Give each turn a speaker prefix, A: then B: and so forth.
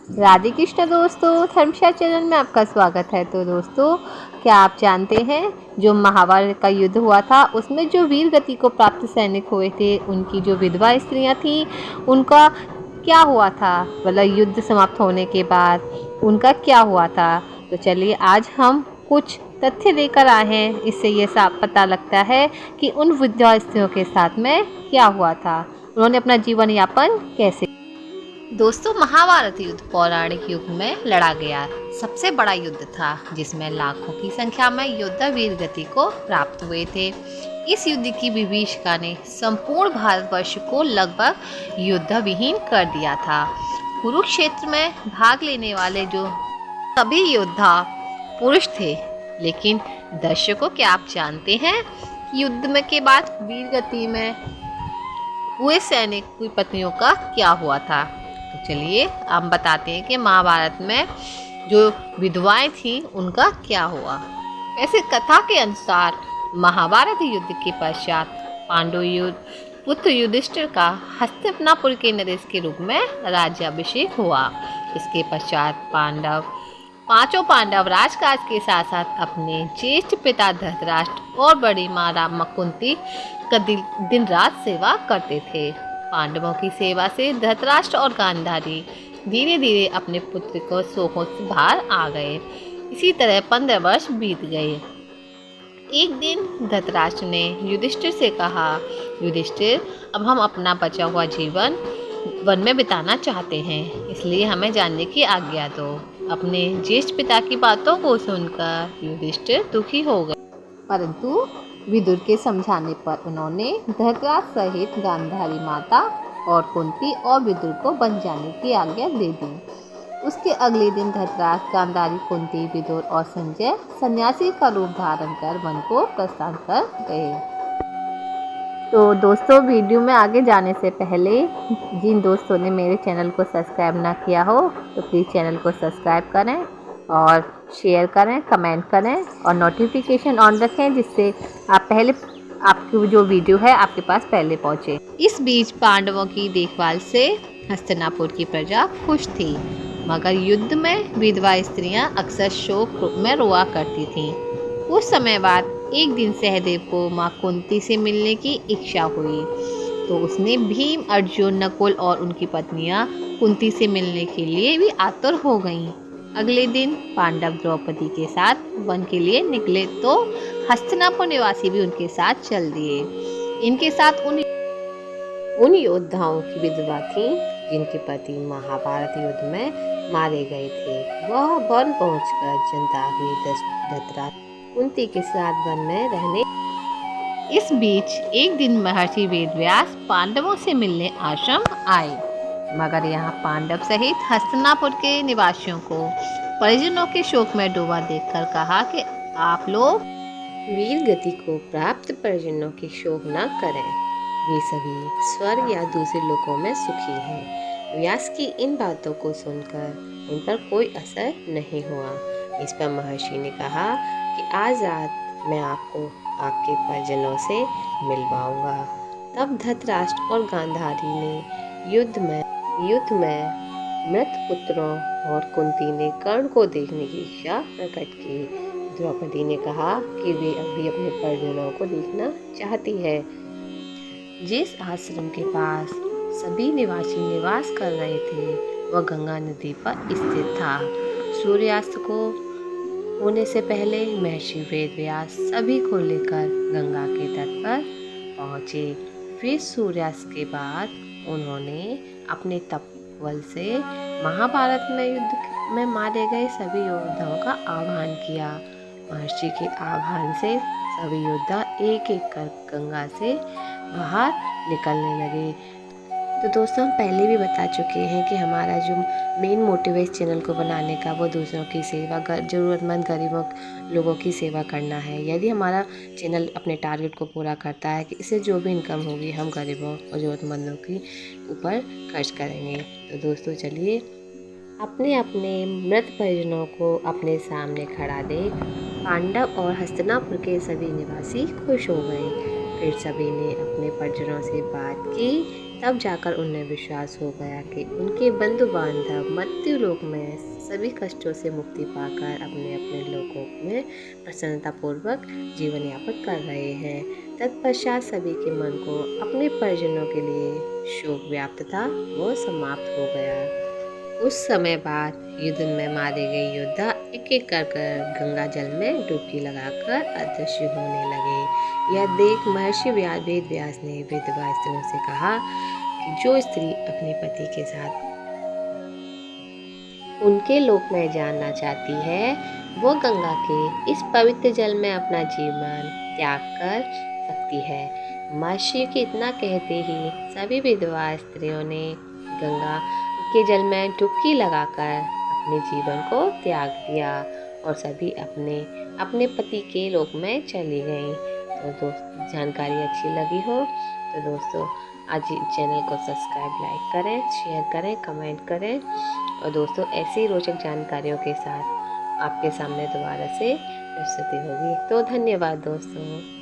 A: राधे कृष्ण दोस्तों, धर्मशाला चैनल में आपका स्वागत है। तो दोस्तों, क्या आप जानते हैं जो महाभारत का युद्ध हुआ था उसमें जो वीर गति को प्राप्त सैनिक हुए थे उनकी जो विधवा स्त्रियां थीं उनका क्या हुआ था, मतलब युद्ध समाप्त होने के बाद उनका क्या हुआ था। तो चलिए आज हम कुछ तथ्य लेकर आए हैं, इससे ये साफ पता लगता है कि उन विधवा स्त्रियों के साथ में क्या हुआ था, उन्होंने अपना जीवन यापन कैसे। दोस्तों, महाभारत युद्ध पौराणिक युग में लड़ा गया सबसे बड़ा युद्ध था जिसमें लाखों की संख्या में योद्धा वीर गति को प्राप्त हुए थे। इस युद्ध की विभीषिका ने संपूर्ण भारतवर्ष को लगभग युद्ध विहीन कर दिया था। कुरुक्षेत्र में भाग लेने वाले जो सभी योद्धा पुरुष थे, लेकिन दर्शकों, क्या आप जानते हैं युद्ध में के बाद वीर गति में हुए सैनिक की पत्नियों का क्या हुआ था। तो चलिए हम बताते हैं कि महाभारत में जो विधवाएं थीं उनका क्या हुआ। वैसे कथा के अनुसार महाभारत युद्ध के पश्चात पांडु पुत्र युधिष्ठिर का हस्तिनापुर के नरेश के रूप में राज्याभिषेक हुआ। इसके पश्चात पांचों पांडव राजकाज के साथ साथ अपने ज्येष्ठ पिता धृतराष्ट्र और बड़ी माँ कुंती का दिन रात सेवा करते थे। पांडवों की सेवा से धृतराष्ट्र और गांधारी धीरे धीरे अपने पुत्र को शोकों से बाहर आ गए। इसी तरह 15 वर्ष बीत गए। एक दिन धृतराष्ट्र ने युधिष्ठिर से कहा, युधिष्ठिर, अब हम अपना बचा हुआ जीवन वन में बिताना चाहते हैं, इसलिए हमें जानने की आज्ञा दो। अपने ज्येष्ठ पिता की बातों को सुनकर युधिष्ठिर दुखी हो गए, परंतु विदुर के समझाने पर उन्होंने धृतराष्ट्र सहित गांधारी माता और कुंती और विदुर को बन जाने की आज्ञा दे दी। उसके अगले दिन धृतराष्ट्र, गांधारी, कुंती, विदुर और संजय सन्यासी का रूप धारण कर वन को प्रस्थान कर गए। तो दोस्तों, वीडियो में आगे जाने से पहले जिन दोस्तों ने मेरे चैनल को सब्सक्राइब ना किया हो तो प्लीज़ चैनल को सब्सक्राइब करें और शेयर करें, कमेंट करें और नोटिफिकेशन ऑन रखें, जिससे आपकी जो वीडियो है आपके पास पहले पहुंचे। इस बीच पांडवों की देखभाल से हस्तिनापुर की प्रजा खुश थी, मगर युद्ध में विधवा स्त्रियां अक्सर शोक में रोआ करती थीं। कुछ समय बाद एक दिन सहदेव को माँ कुंती से मिलने की इच्छा हुई, तो उसने भीम, अर्जुन, नकुल और उनकी पत्नियां कुंती से मिलने के लिए भी आतुर हो गईं। अगले दिन पांडव द्रौपदी के साथ वन के लिए निकले तो हस्तिनापुर निवासी भी उनके साथ चल दिए। इनके साथ उन योद्धाओं की विधवा थी जिनके पति महाभारत युद्ध में मारे गए थे। वह वन पहुंचकर चिंता हुई धृतराष्ट्र कुंती के साथ वन में रहने। इस बीच एक दिन महर्षि वेदव्यास पांडवों से मिलने आश्रम आए, मगर यहाँ पांडव सहित हस्तिनापुर के निवासियों को परिजनों के शोक में डूबा देखकर कहा कि आप लोग वीर गति को प्राप्त परिजनों की शोक न करें, वे सभी स्वर्ग या दूसरे लोकों में सुखी हैं। व्यास की इन बातों को सुनकर उन पर कोई असर नहीं हुआ। इस पर महर्षि ने कहा कि आज रात मैं आपको आपके परिजनों से मिलवाऊंगा। तब धृतराष्ट्र और गांधारी ने युद्ध में मृत पुत्रों और कुंती ने कर्ण को देखने की इच्छा प्रकट की। द्रौपदी ने कहा कि वे अभी अपने परिजनों को देखना चाहती है। जिस आश्रम के पास सभी निवासी निवास कर रहे थे वह गंगा नदी पर स्थित था। सूर्यास्त को होने से पहले महर्षि वेदव्यास सभी को लेकर गंगा के तट पर पहुँचे। फिर सूर्यास्त के बाद उन्होंने अपने तपबल से महाभारत में युद्ध में मारे गए सभी योद्धाओं का आह्वान किया। महर्षि के आह्वान से सभी योद्धा एक एक कर गंगा से बाहर निकलने लगे। तो दोस्तों, हम पहले भी बता चुके हैं कि हमारा जो मेन मोटिव है इस चैनल को बनाने का वो दूसरों की सेवा, ज़रूरतमंद गरीबों लोगों की सेवा करना है। यदि हमारा चैनल अपने टारगेट को पूरा करता है कि इससे जो भी इनकम होगी हम गरीबों और ज़रूरतमंदों के ऊपर खर्च करेंगे। तो दोस्तों, चलिए अपने अपने मृत परिजनों को अपने सामने खड़ा देख पांडव और हस्तिनापुर के सभी निवासी खुश हो गए। फिर सभी ने अपने परिजनों से बात की तब जाकर उन्हें विश्वास हो गया कि उनके बंधु बांधव मृत्यु लोक में सभी कष्टों से मुक्ति पाकर अपने अपने लोकों में प्रसन्नतापूर्वक जीवन यापन कर रहे हैं। तत्पश्चात सभी के मन को अपने परिजनों के लिए शोक व्याप्त था, वो समाप्त हो गया। उस समय बाद युद्ध में मारे गए योद्धा एक एक कर गंगा जल में डुबकी लगाकर अदृश्य होने लगे। यह देख महर्षि वेद व्यास ने विधवा स्त्रियों से कहा कि जो स्त्री अपने पति के साथ उनके लोक में जाना चाहती है, वो गंगा के इस पवित्र जल में अपना जीवन त्याग कर सकती है। महर्षि के इतना कहते ही सभी विधवा स्त्रियों ने गंगा के जल में डुबकी लगाकर अपने जीवन को त्याग दिया और सभी अपने अपने पति के लोक में चली गईं। तो दोस्तों, जानकारी अच्छी लगी हो तो दोस्तों आज चैनल को सब्सक्राइब, लाइक करें, शेयर करें, कमेंट करें और दोस्तों ऐसी रोचक जानकारियों के साथ आपके सामने दोबारा से प्रस्तुति होगी। तो धन्यवाद दोस्तों।